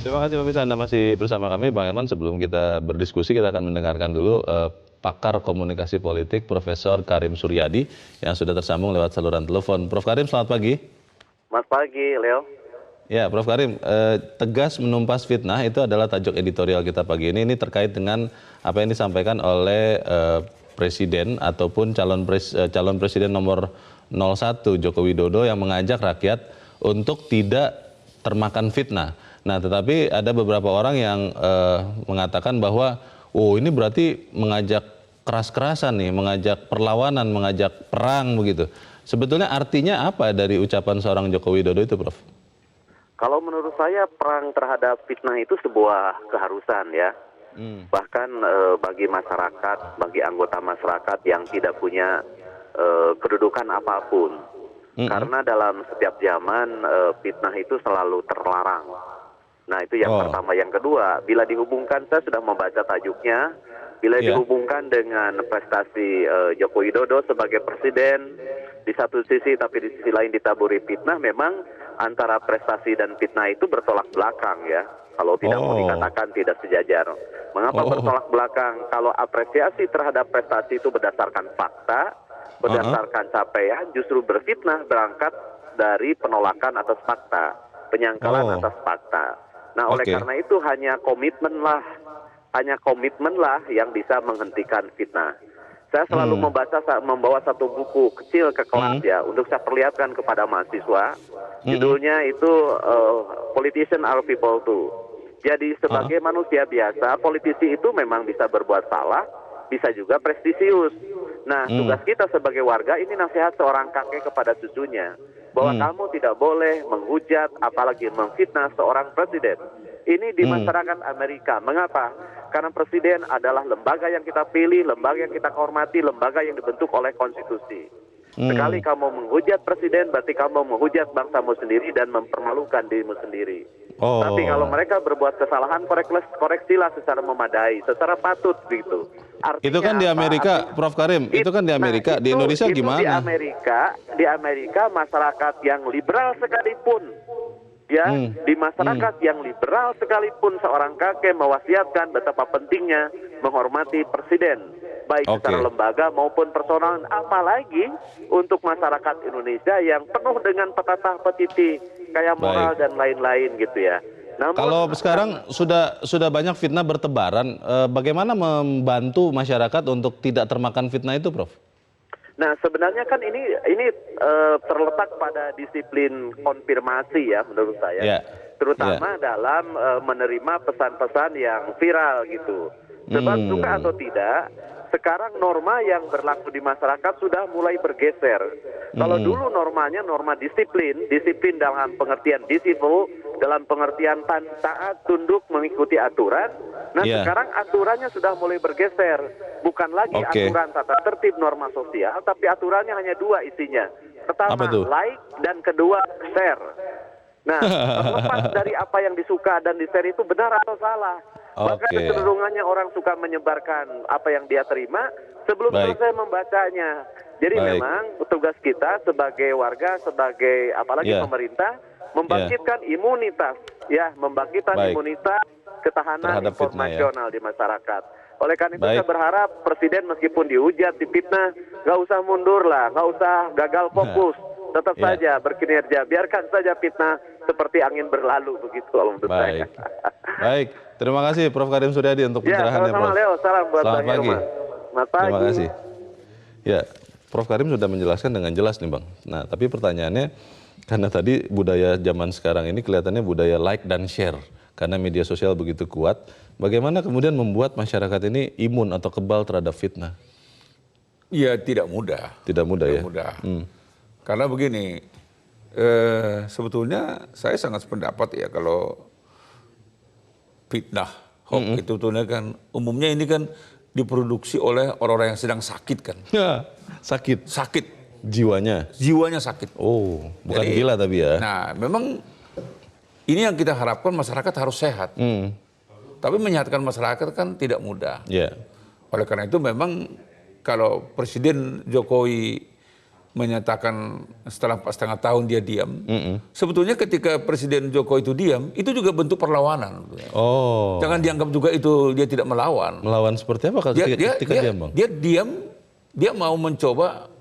Terima kasih pemirsa Anda masih bersama kami Bang Herman. Sebelum kita berdiskusi kita akan mendengarkan dulu pakar komunikasi politik Profesor Karim Suryadi yang sudah tersambung lewat saluran telepon. Prof Karim, selamat pagi. Selamat pagi, Leo. Ya, Prof Karim, tegas menumpas fitnah itu adalah tajuk editorial kita pagi ini. Ini terkait dengan apa yang disampaikan oleh presiden ataupun calon presiden nomor 01 Joko Widodo yang mengajak rakyat untuk tidak termakan fitnah. Nah, tetapi ada beberapa orang yang mengatakan bahwa, oh ini berarti mengajak keras-kerasan nih, mengajak perlawanan, mengajak perang begitu. Sebetulnya artinya apa dari ucapan seorang Joko Widodo itu, Prof? Kalau menurut saya perang terhadap fitnah itu sebuah keharusan ya. Bahkan bagi masyarakat, bagi anggota masyarakat yang tidak punya kedudukan apapun. Karena dalam setiap zaman fitnah itu selalu terlarang. Nah itu yang pertama. Yang kedua, bila dihubungkan, saya sudah membaca tajuknya, bila dihubungkan dengan prestasi Joko Widodo sebagai presiden, di satu sisi tapi di sisi lain ditaburi fitnah, memang antara prestasi dan fitnah itu bertolak belakang ya. Kalau tidak mau dikatakan tidak sejajar. Mengapa bertolak belakang? Kalau apresiasi terhadap prestasi itu berdasarkan fakta, berdasarkan capaian, justru berfitnah berangkat dari penolakan atas fakta, penyangkalan atas fakta. Nah, oleh karena itu hanya komitmen lah yang bisa menghentikan fitnah. Saya selalu membawa satu buku kecil ke kelas ya, untuk saya perlihatkan kepada mahasiswa. Judulnya itu Politicians Are People Too. Jadi sebagai manusia biasa, politisi itu memang bisa berbuat salah, bisa juga prestisius. Nah, tugas kita sebagai warga, ini nasihat seorang kakek kepada cucunya, bahwa kamu tidak boleh menghujat, apalagi memfitnah seorang presiden. Ini di masyarakat Amerika. Mengapa? Karena presiden adalah lembaga yang kita pilih, lembaga yang kita hormati, lembaga yang dibentuk oleh konstitusi. Sekali kamu menghujat presiden, berarti kamu menghujat bangsamu sendiri dan mempermalukan dirimu sendiri. Tapi kalau mereka berbuat kesalahan, koreksilah secara memadai, secara patut gitu. Artinya itu kan di Amerika, Prof Karim. Itu kan di Amerika. Di Indonesia gimana? Di Amerika masyarakat yang liberal sekalipun, ya, di masyarakat yang liberal sekalipun seorang kakek mewasiatkan betapa pentingnya menghormati presiden, baik secara lembaga maupun personal, apalagi untuk masyarakat Indonesia yang penuh dengan petata petiti kayak moral dan lain-lain gitu ya. Namun, kalau sekarang sudah banyak fitnah bertebaran, bagaimana membantu masyarakat untuk tidak termakan fitnah itu, Prof? Nah, sebenarnya kan ini terletak pada disiplin konfirmasi ya menurut saya. Terutama dalam menerima pesan-pesan yang viral gitu. Sebab suka atau tidak, sekarang norma yang berlaku di masyarakat sudah mulai bergeser. Kalau dulu normanya norma disiplin dalam pengertian disiplin, dalam pengertian taat, tunduk, mengikuti aturan. Nah sekarang aturannya sudah mulai bergeser. Bukan lagi aturan tata tertib norma sosial, tapi aturannya hanya dua isinya. Pertama, like, dan kedua, share. Nah, terlepas dari apa yang disuka dan di-share itu benar atau salah. Maka kecenderungannya orang suka menyebarkan apa yang dia terima sebelum selesai membacanya. Jadi memang tugas kita sebagai warga, sebagai apalagi pemerintah, membangkitkan imunitas, ya, membangkitkan imunitas ketahanan informasional di masyarakat. Oleh karena itu saya berharap presiden meskipun dihujat, difitnah, nggak usah mundur lah, nggak usah gagal fokus. Tetap saja berkinerja, biarkan saja fitnah seperti angin berlalu begitu kalau menurut saya. Baik, terima kasih Prof Karim Suryadi untuk pencerahannya, Prof. Leo, salam buat Selamat pagi. Selamat pagi. Terima kasih. Ya, Prof Karim sudah menjelaskan dengan jelas nih, Bang. Nah, tapi pertanyaannya, karena tadi budaya zaman sekarang ini kelihatannya budaya like dan share, karena media sosial begitu kuat, bagaimana kemudian membuat masyarakat ini imun atau kebal terhadap fitnah? Ya, tidak mudah. Tidak mudah ya? Mudah. Karena begini, sebetulnya saya sangat sependapat ya kalau fitnah, hoax itu sebetulnya kan umumnya ini kan diproduksi oleh orang-orang yang sedang sakit kan. Ya, sakit. Sakit. Jiwanya? Jiwanya sakit. Oh, bukan gila tapi ya. Nah, memang ini yang kita harapkan masyarakat harus sehat. Tapi menyehatkan masyarakat kan tidak mudah. Oleh karena itu memang kalau Presiden Jokowi menyatakan setelah 4,5 tahun dia diam. Sebetulnya ketika Presiden Jokowi itu diam, itu juga bentuk perlawanan. Oh. Jangan dianggap juga itu dia tidak melawan. Melawan seperti apa ketika diam, Bang? Dia diam, dia mau mencoba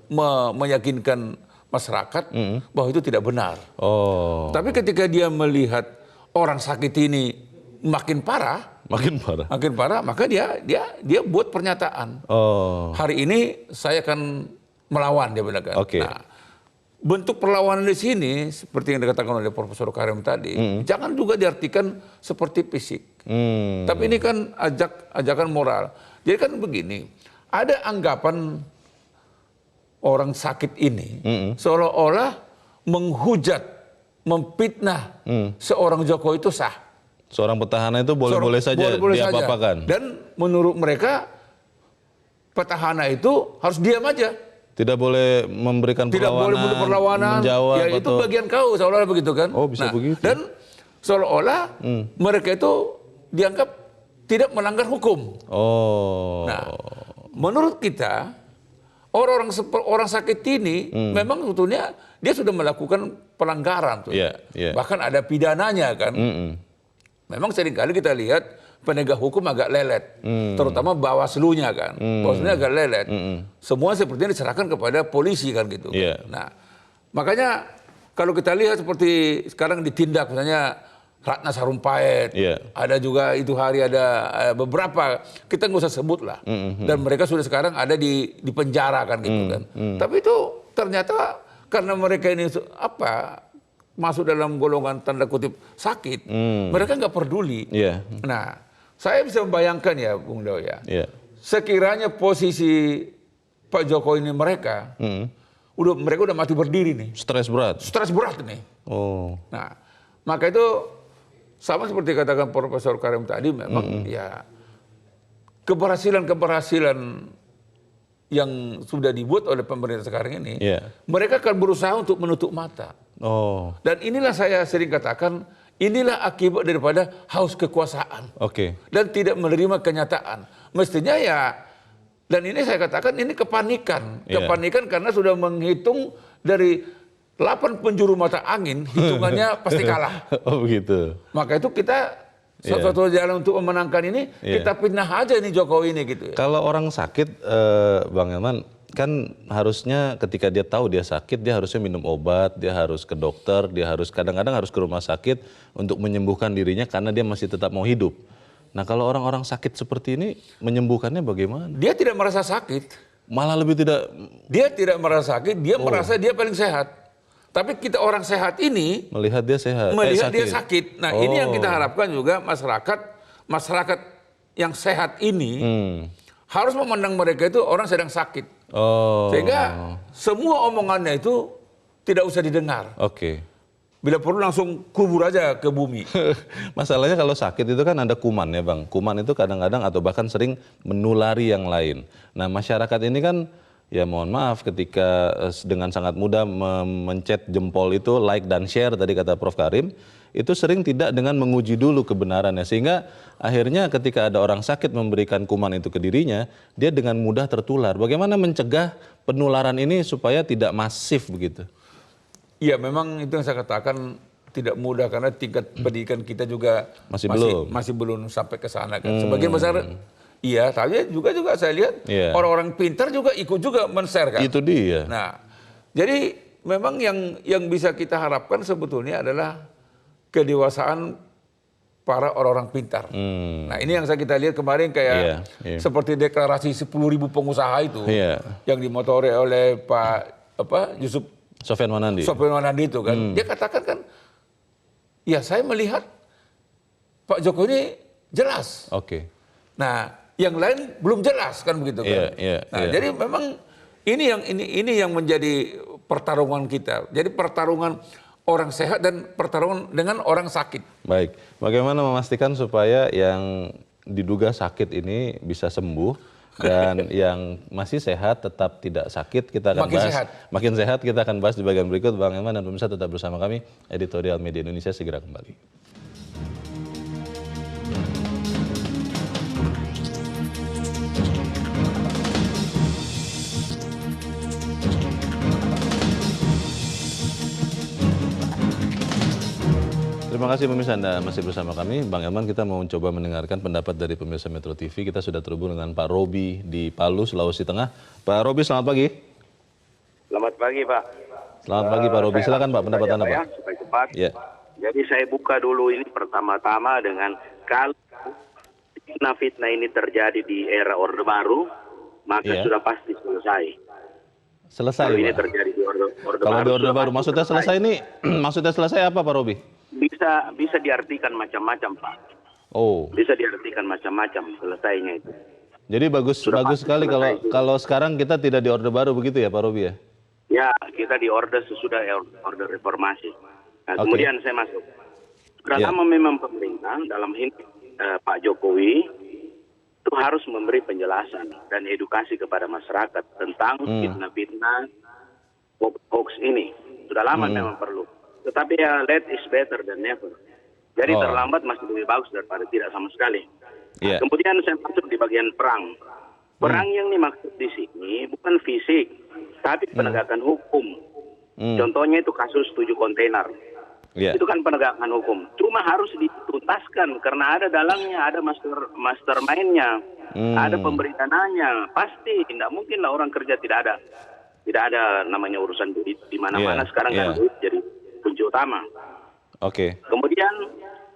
meyakinkan masyarakat bahwa itu tidak benar. Oh. Tapi ketika dia melihat orang sakit ini makin parah, maka dia buat pernyataan. Oh. Hari ini saya akan melawan, dia bilang kan. Oke. Nah, bentuk perlawanan di sini seperti yang dikatakan oleh Profesor Karim tadi, jangan juga diartikan seperti fisik. Tapi ini kan ajakan moral. Jadi kan begini, ada anggapan orang sakit ini seolah-olah menghujat, memfitnah seorang Jokowi itu sah. Seorang petahana itu boleh-boleh saja diapa-apakan. Dan menurut mereka petahana itu harus diam aja. Tidak boleh memberikan perlawanan, tidak boleh perlawanan, menjawab, ya itu bagian kau, seolah-olah begitu kan. Oh, bisa begitu. Dan seolah-olah mereka itu dianggap tidak melanggar hukum. Oh. Nah, menurut kita orang sakit ini memang sebetulnya dia sudah melakukan pelanggaran tuh. Bahkan ada pidananya kan. Memang seringkali kita lihat penegak hukum agak lelet, terutama Bawaslu-nya kan. Bawaslu-nya agak lelet. Semua sepertinya diserahkan kepada polisi kan gitu. Nah, makanya kalau kita lihat seperti sekarang ditindak misalnya Ratna Sarumpait, ada juga itu hari ada beberapa, kita nggak usah sebut lah. Dan mereka sudah sekarang ada di penjara kan gitu kan. Tapi itu ternyata karena mereka ini masuk dalam golongan tanda kutip sakit, mereka nggak peduli. Nah, saya bisa membayangkan ya, Bung Dao ya, sekiranya posisi Pak Jokowi ini mereka udah mati berdiri nih. Stres berat nih. Oh. Nah, maka itu sama seperti katakan Profesor Karim tadi, memang ya keberhasilan yang sudah dibuat oleh pemerintah sekarang ini, mereka akan berusaha untuk menutup mata. Oh. Dan inilah saya sering katakan, inilah akibat daripada haus kekuasaan. Dan tidak menerima kenyataan. Mestinya ya, dan ini saya katakan ini kepanikan. Kepanikan karena sudah menghitung dari 8 penjuru mata angin, hitungannya pasti kalah. Oh begitu. Maka itu kita satu jalan untuk memenangkan ini, kita fitnah aja ini Jokowi ini gitu ya. Kalau orang sakit, Bang Elman, kan harusnya ketika dia tahu dia sakit, dia harusnya minum obat, dia harus ke dokter, dia harus kadang-kadang harus ke rumah sakit untuk menyembuhkan dirinya karena dia masih tetap mau hidup. Nah kalau orang-orang sakit seperti ini, menyembuhkannya bagaimana? Dia tidak merasa sakit. Malah lebih tidak. Dia tidak merasa sakit, dia merasa dia paling sehat. Tapi kita orang sehat ini melihat dia sehat, dia sakit. Nah ini yang kita harapkan juga masyarakat yang sehat ini harus memandang mereka itu orang sedang sakit. Sehingga semua omongannya itu tidak usah didengar. Bila perlu langsung kubur aja ke bumi. Masalahnya kalau sakit itu kan ada kuman ya Bang. Kuman itu kadang-kadang atau bahkan sering menulari yang lain. Nah masyarakat ini kan ya mohon maaf ketika dengan sangat mudah mencet jempol itu like dan share tadi kata Prof. Karim, itu sering tidak dengan menguji dulu kebenarannya. Sehingga akhirnya ketika ada orang sakit memberikan kuman itu ke dirinya, dia dengan mudah tertular. Bagaimana mencegah penularan ini supaya tidak masif begitu? Iya memang itu yang saya katakan tidak mudah karena tingkat pendidikan kita juga masih belum sampai ke sana kan. Sebagian besar iya, tapi juga saya lihat orang-orang pintar juga ikut juga men-share kan. Itu dia. Nah, jadi memang yang bisa kita harapkan sebetulnya adalah kedewasaan para orang-orang pintar. Nah, ini yang kita lihat kemarin kayak seperti deklarasi 10.000 pengusaha itu yang dimotori oleh Pak Yusuf Sofyan Wanandi itu kan. Dia katakan kan, ya saya melihat Pak Jokowi ini jelas. Nah, yang lain belum jelas kan begitu kan. Jadi memang ini yang menjadi pertarungan kita. Jadi pertarungan orang sehat dan pertarungan dengan orang sakit. Baik, bagaimana memastikan supaya yang diduga sakit ini bisa sembuh dan yang masih sehat tetap tidak sakit? Kita akan makin sehat kita akan bahas di bagian berikut. Bang Elman dan pemirsa tetap bersama kami. Editorial Media Indonesia segera kembali. Terima kasih pemirsa, Anda masih bersama kami. Bang Elman, kita mau mencoba mendengarkan pendapat dari pemirsa Metro TV. Kita sudah terhubung dengan Pak Robi di Palu, Sulawesi Tengah. Pak Robi, selamat pagi. Selamat pagi, Pak. Selamat pagi, Pak Robi. Silakan, Pak, pendapat Anda, Pak. Ya, supaya cepat. Ya. Jadi saya buka dulu ini pertama-tama dengan kalau fitnah ini terjadi di era Orde Baru, maka Iya. sudah pasti selesai. Selesai, Kalau ini Pak. terjadi di Orde Kalau Baru. di Orde sudah Baru, pasti maksudnya selesai ini, maksudnya selesai apa, Pak Robi? Bisa diartikan macam-macam, Pak. Oh, Bisa diartikan macam-macam selesainya itu. jadi bagus sekali kalau sekarang kita tidak di Orde Baru begitu ya, Pak Robi ya? Ya, kita di orde sesudah orde reformasi. Nah, Oke. kemudian saya masuk. Sudah Ya. lama memang pemerintah dalam Pak Jokowi itu harus memberi penjelasan dan edukasi kepada masyarakat tentang fitnah-fitnah hoax ini. Sudah lama memang perlu. Tetapi ya late is better than never. Jadi Oh. terlambat masih lebih bagus daripada tidak sama sekali. Iya. Kemudian saya masuk di bagian perang. Perang yang dimaksud di sini bukan fisik, tapi penegakan hukum. Contohnya itu kasus 7 kontainer. Iya. Itu kan penegakan hukum. Cuma harus dituntaskan karena ada dalangnya, ada mastermind-nya, ada pemberi dananya. Pasti tidak mungkin lah orang kerja tidak ada namanya urusan duit di mana-mana. Iya, Sekarang kan iya. duit jadi kunci utama. Oke. Kemudian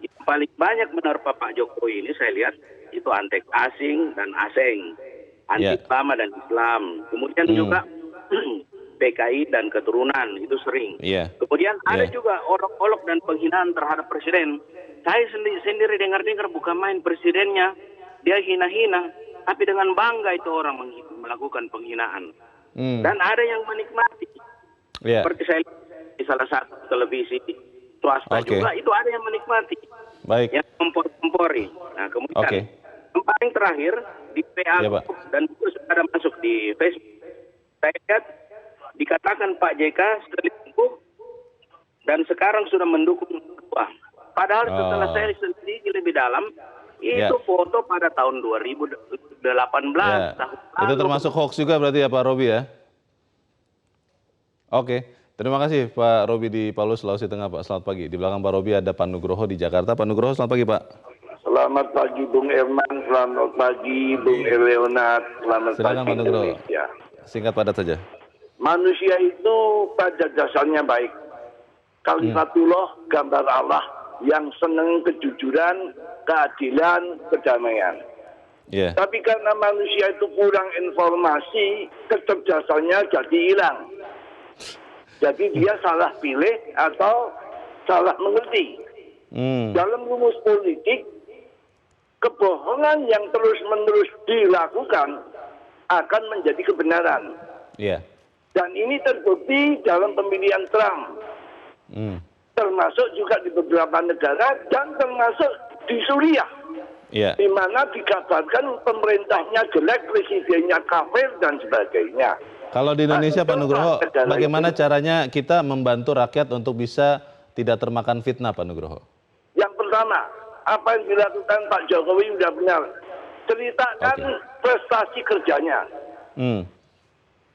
yang paling banyak menerpa Pak Jokowi ini saya lihat itu antek asing dan asing, anti Ya. Islam dan Islam. Kemudian juga PKI dan keturunan itu sering. Iya. Kemudian ada Ya. juga olok-olok dan penghinaan terhadap presiden. Saya sendiri dengar-dengar bukan main presidennya, dia hina-hina, tapi dengan bangga itu orang melakukan penghinaan. Dan ada yang menikmati. Iya. Seperti saya lihat di salah satu televisi swasta Oke. juga itu ada yang menikmati, Baik. yang mempori. Nah kemudian Oke. yang paling terakhir di PA Ya, Pak. dan itu sudah ada masuk di Facebook. Saya lihat dikatakan Pak JK selingkuh dan sekarang sudah mendukung ketua. Padahal setelah saya selidiki lebih dalam, itu Ya. foto pada tahun 2018. Ya. Tahun Itu lalu. termasuk hoax juga berarti ya Pak Robi ya? Oke. Terima kasih Pak Robi di Palu, Sulawesi Tengah, Pak. Selamat pagi. Di belakang Pak Robi ada Pak Nugroho di Jakarta. Pak Nugroho, selamat pagi, Pak. Selamat pagi Bung Herman, selamat pagi Bung Leonard, selamat Silakan, pagi Pak Nugroho. Indonesia. Singkat padat saja. Manusia itu pada dasarnya baik. Kalimatullah, gambar Allah yang senang kejujuran, keadilan, kedamaian. Iya. Tapi karena manusia itu kurang informasi, kecerdasannya jadi hilang. Jadi dia salah pilih atau salah mengerti. Dalam rumus politik, kebohongan yang terus-menerus dilakukan akan menjadi kebenaran. Iya. Dan ini terbukti dalam pemilihan Trump. Termasuk juga di beberapa negara dan termasuk di Suriah. Iya. Di mana dikabarkan pemerintahnya jelek, presidennya kafir dan sebagainya. Kalau di Indonesia, Pak Nugroho, Negara bagaimana itu- caranya kita membantu rakyat untuk bisa tidak termakan fitnah, Pak Nugroho? Yang pertama, apa yang dilakukan Pak Jokowi sudah benar. Ceritakan prestasi kerjanya.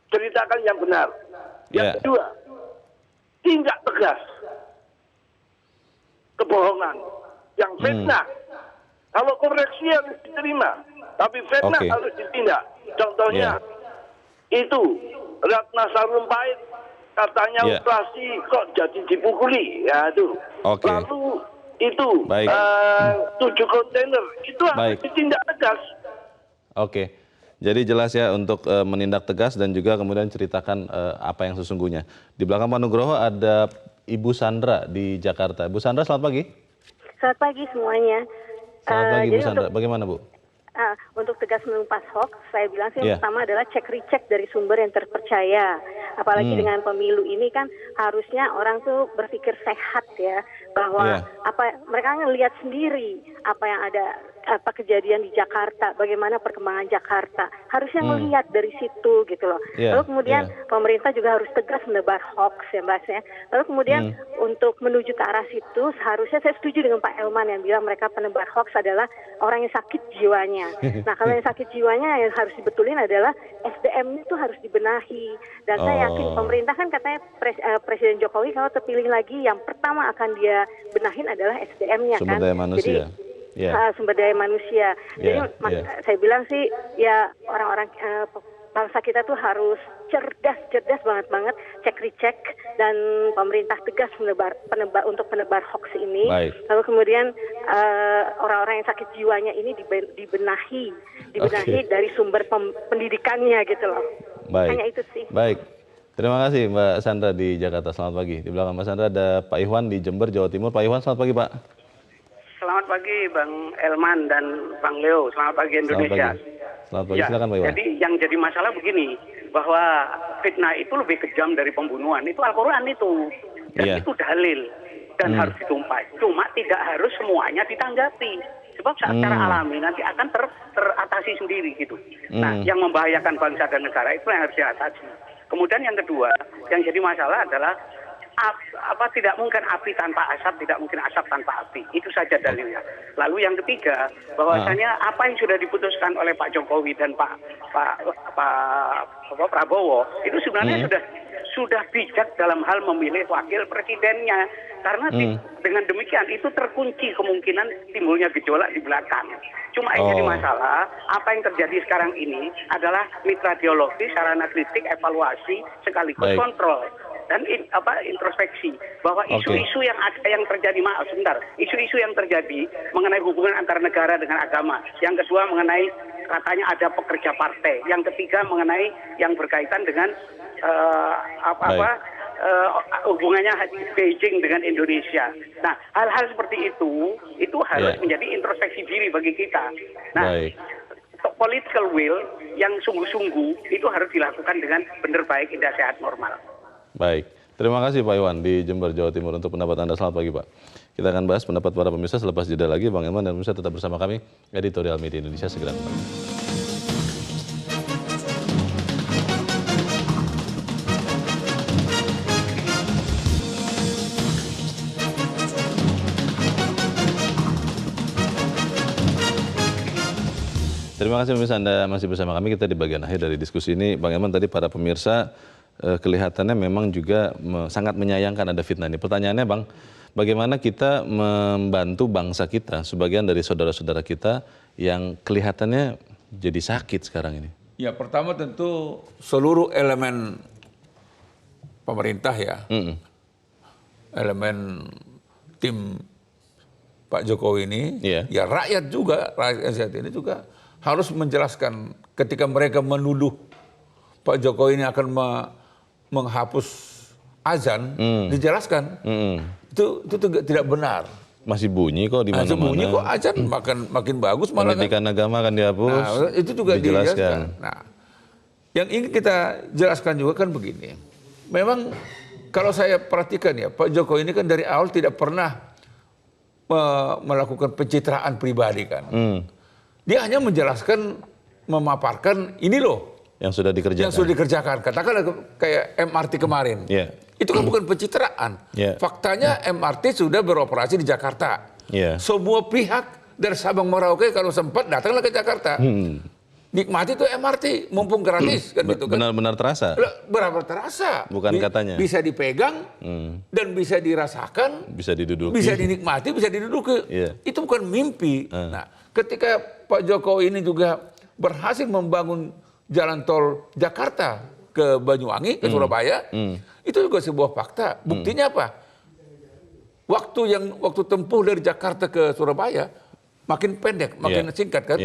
Ceritakan yang benar. Yang Ya. kedua, tindak tegas kebohongan, yang fitnah. Kalau koreksi harus diterima, tapi fitnah Oke. harus ditindak. Contohnya itu Ratna Sarumpait katanya Ya. operasi kok jadi dipukuli, ya itu. Oke. Lalu itu Baik. 7 kontainer itu harus Baik. ditindak tegas. Oke. Jadi jelas ya untuk menindak tegas dan juga kemudian ceritakan apa yang sesungguhnya. Di belakang Pak Nugroho ada Ibu Sandra di Jakarta. Bu Sandra, selamat pagi. Selamat pagi semuanya. Selamat pagi Bu Jadi Sandra. Bagaimana Bu? Untuk tegas menumpas hoax, saya bilang sih Iya. yang pertama adalah cek recheck dari sumber yang terpercaya. Apalagi dengan pemilu ini kan harusnya orang tuh berpikir sehat ya, bahwa Iya. mereka ngelihat sendiri apa yang ada kejadian di Jakarta, bagaimana perkembangan Jakarta, harusnya melihat dari situ gitu loh. Lalu kemudian pemerintah juga harus tegas menebar hoax ya Mbak ya. Lalu kemudian untuk menuju ke arah situ, seharusnya saya setuju dengan Pak Elman yang bilang mereka penebar hoax adalah orang yang sakit jiwanya. Nah kalau yang sakit jiwanya yang harus dibetulin adalah SDM itu harus dibenahi. Dan saya yakin pemerintah kan katanya Presiden Jokowi kalau terpilih lagi yang pertama akan dia benahin adalah SDM-nya kan. Sumber daya manusia. Sumber daya manusia. Jadi saya bilang sih ya orang-orang bangsa kita tuh harus cerdas banget cek recheck dan pemerintah tegas untuk penebar hoax ini. Lalu kemudian orang-orang yang sakit jiwanya ini dibenahi dari sumber pendidikannya gitu loh. Hanya itu sih. Baik. Terima kasih Mbak Sandra di Jakarta. Selamat pagi. Di belakang Mbak Sandra ada Pak Iwan di Jember, Jawa Timur. Pak Iwan, selamat pagi Pak. Selamat pagi Bang Elman dan Bang Leo. Selamat pagi Indonesia. Selamat pagi. Silakan Pak Iwan. Jadi yang jadi masalah begini, bahwa fitnah itu lebih kejam dari pembunuhan. Itu Al-Quran itu. Dan itu dalil. Dan harus ditumpah. Cuma tidak harus semuanya ditanggapi. Sebab secara alami nanti akan teratasi sendiri gitu. Nah, yang membahayakan bangsa dan negara itu yang harus diatasi. Kemudian yang kedua, yang jadi masalah adalah tidak mungkin api tanpa asap, tidak mungkin asap tanpa api. Itu saja dalilnya. Lalu yang ketiga, bahwasanya apa yang sudah diputuskan oleh Pak Jokowi dan Pak Prabowo itu sebenarnya sudah bijak dalam hal memilih wakil presidennya. Karena dengan demikian itu terkunci kemungkinan timbulnya gejolak di belakang. Cuma yang jadi masalah, apa yang terjadi sekarang ini adalah mitra dialogis, sarana kritik, evaluasi, sekaligus kontrol. Dan introspeksi bahwa isu-isu yang terjadi, isu-isu yang terjadi mengenai hubungan antara negara dengan agama, yang kedua mengenai katanya ada pekerja partai, yang ketiga mengenai yang berkaitan dengan hubungannya Beijing dengan Indonesia. Nah, hal-hal seperti itu harus menjadi introspeksi diri bagi kita. Nah, political will yang sungguh-sungguh itu harus dilakukan dengan benar, baik, indah, sehat, normal. Baik, terima kasih Pak Iwan di Jember, Jawa Timur untuk pendapat Anda. Selamat pagi Pak. Kita akan bahas pendapat para pemirsa selepas jeda lagi. Bang Elman dan pemirsa tetap bersama kami. Editorial Media Indonesia segera kembali. Terima kasih pemirsa Anda masih bersama kami. Kita di bagian akhir dari diskusi ini. Bang Elman, tadi para pemirsa kelihatannya memang juga sangat menyayangkan ada fitnah ini. Pertanyaannya Bang, bagaimana kita membantu bangsa kita, sebagian dari saudara-saudara kita yang kelihatannya jadi sakit sekarang ini? Ya, pertama tentu seluruh elemen pemerintah ya, elemen tim Pak Jokowi ini, ya rakyat juga, rakyat ini juga harus menjelaskan ketika mereka menuduh Pak Jokowi ini akan menghapus azan, dijelaskan itu tidak benar. Masih bunyi kok di mana-mana. Masih bunyi kok, azan makin bagus malah. Pendidikan agama akan dihapus. Nah, itu juga dijelaskan. Nah, yang ingin kita jelaskan juga kan begini. Memang kalau saya perhatikan ya, Pak Jokowi ini kan dari awal tidak pernah melakukan pencitraan pribadi kan. Dia hanya menjelaskan, memaparkan ini loh yang sudah dikerjakan. Yang sudah dikerjakan. Katakanlah kayak MRT kemarin. Itu kan bukan pencitraan. Faktanya MRT sudah beroperasi di Jakarta. Semua pihak dari Sabang Merauke kalau sempat datanglah ke Jakarta. Nikmati tuh MRT, mumpung gratis kan gitu kan. Benar-benar terasa. Berapa terasa? Bukan katanya. Bisa dipegang dan bisa dirasakan, bisa diduduki, bisa dinikmati, bisa diduduki. Itu bukan mimpi. Nah, ketika Pak Jokowi ini juga berhasil membangun jalan tol Jakarta ke Banyuwangi, ke Surabaya, itu juga sebuah fakta. Buktinya apa? Waktu tempuh dari Jakarta ke Surabaya makin pendek, makin singkat kan?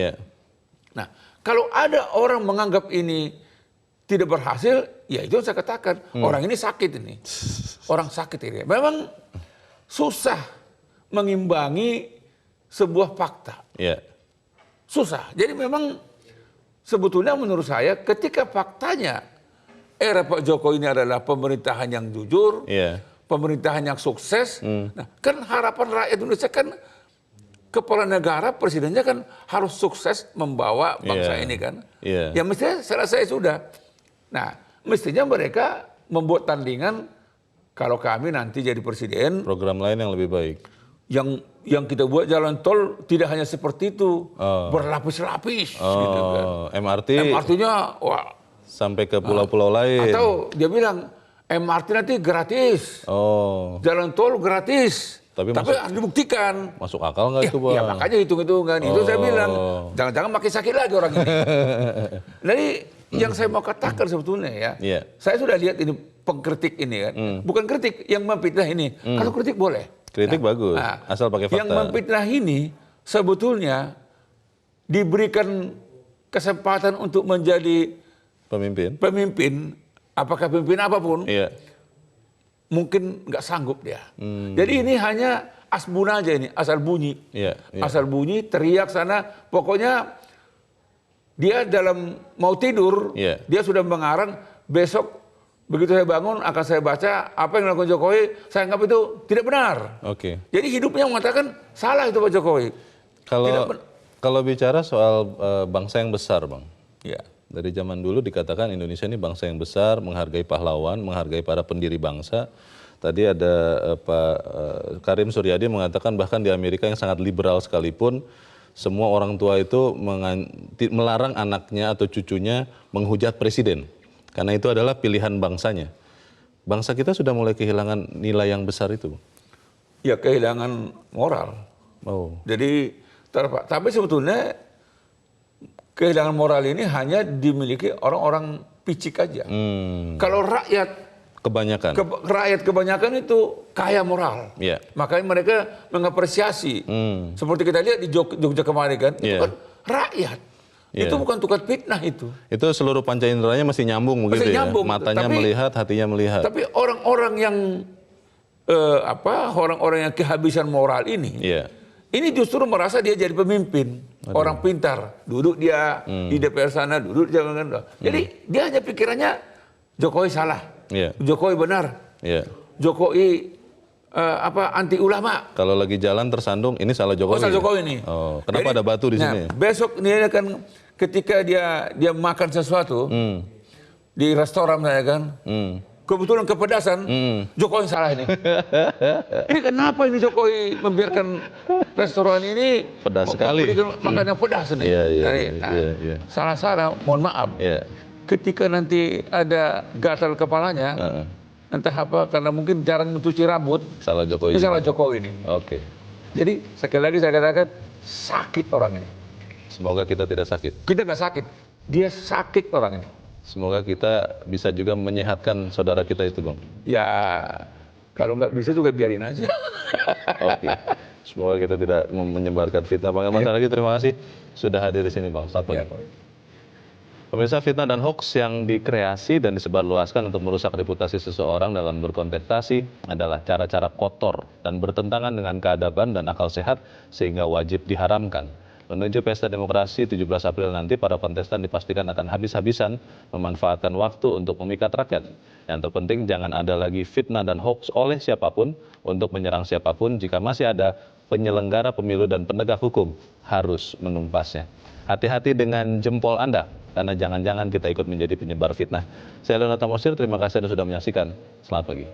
Nah, kalau ada orang menganggap ini tidak berhasil, ya itu yang saya katakan, orang ini sakit ini. Orang sakit ini. Memang susah mengimbangi sebuah fakta. Susah. Jadi memang sebetulnya menurut saya ketika faktanya era Pak Jokowi ini adalah pemerintahan yang jujur, pemerintahan yang sukses, nah kan harapan rakyat Indonesia kan kepala negara, presidennya kan harus sukses membawa bangsa ini kan. Ya mestinya selesai sudah. Nah, mestinya mereka membuat tandingan kalau kami nanti jadi presiden. Program lain yang lebih baik. Yang kita buat jalan tol tidak hanya seperti itu, berlapis-lapis gitu kan. MRT-nya wah, sampai ke pulau-pulau lain. Atau dia bilang MRT nanti gratis. Jalan tol gratis. Tapi harus dibuktikan. Masuk akal nggak itu, Bang? Ya makanya hitung-hitungan. Itu saya bilang, jangan-jangan makin sakit lagi orang ini. Jadi yang saya mau katakan sebetulnya ya, saya sudah lihat ini pengkritik ini kan. Bukan kritik, yang memfitnah ini. Kalau kritik boleh. Kritik bagus, asal pakai fakta. Yang memfitnah ini sebetulnya diberikan kesempatan untuk menjadi pemimpin, apakah pemimpin apapun, mungkin nggak sanggup dia. Jadi ini hanya asbun aja ini, asal bunyi. Asal bunyi, teriak sana, pokoknya dia dalam mau tidur, dia sudah mengarang besok begitu saya bangun akan saya baca apa yang dilakukan Jokowi, saya anggap itu tidak benar. Jadi hidupnya mengatakan salah itu Pak Jokowi. Kalau bicara soal bangsa yang besar, Bang. Dari zaman dulu dikatakan Indonesia ini bangsa yang besar, menghargai pahlawan, menghargai para pendiri bangsa. Tadi ada Pak Karim Suryadi mengatakan bahkan di Amerika yang sangat liberal sekalipun, semua orang tua itu melarang anaknya atau cucunya menghujat presiden. Karena itu adalah pilihan bangsanya. Bangsa kita sudah mulai kehilangan nilai yang besar itu. Ya kehilangan moral. Jadi, tapi sebetulnya kehilangan moral ini hanya dimiliki orang-orang picik aja. Kalau rakyat kebanyakan itu kaya moral. Makanya mereka mengapresiasi. Seperti kita lihat di Jogja kemarin kan, itu kan rakyat. Itu bukan tukar fitnah itu. Itu seluruh panca inderanya masih nyambung begitu ya. Matanya melihat, hatinya melihat. Tapi orang-orang yang orang-orang yang kehabisan moral ini, ini justru merasa dia jadi pemimpin. Orang pintar, duduk dia di DPR sana, duduk dia. Jadi dia hanya pikirannya Jokowi salah, Jokowi benar, Jokowi anti ulama. Kalau lagi jalan tersandung, ini salah Jokowi. Salah Jokowi ini. Kenapa jadi, ada batu di sini? Besok dia akan ketika dia makan sesuatu di restoran saya kan. Kebetulan kepedasan, Jokowi salah ini. Ini kenapa ini Jokowi membiarkan restoran ini pedas sekali, makan yang pedas ini. Salah-salah, mohon maaf. Ketika nanti ada gatal kepalanya, entah apa karena mungkin jarang mencuci rambut, salah Jokowi. Ini salah Jokowi ini. Jadi sekali lagi saya katakan sakit orang ini. Semoga kita tidak sakit. Kita nggak sakit, dia sakit orang ini. Semoga kita bisa juga menyehatkan saudara kita itu, Bang. Ya, kalau nggak bisa juga biarin aja. Semoga kita tidak menyebarkan fitnah. Bang Elman, lagi terima kasih sudah hadir di sini, Bang. Pemirsa, fitnah dan hoax yang dikreasi dan disebarluaskan untuk merusak reputasi seseorang dalam berkontestasi adalah cara-cara kotor dan bertentangan dengan keadaban dan akal sehat sehingga wajib diharamkan. Menuju pesta demokrasi 17 April nanti, para kontestan dipastikan akan habis-habisan memanfaatkan waktu untuk memikat rakyat. Yang terpenting jangan ada lagi fitnah dan hoax oleh siapapun untuk menyerang siapapun. Jika masih ada penyelenggara pemilu dan penegak hukum, harus menumpasnya. Hati-hati dengan jempol Anda, karena jangan-jangan kita ikut menjadi penyebar fitnah. Saya Leonard Tamosir, terima kasih Anda sudah menyaksikan. Selamat pagi.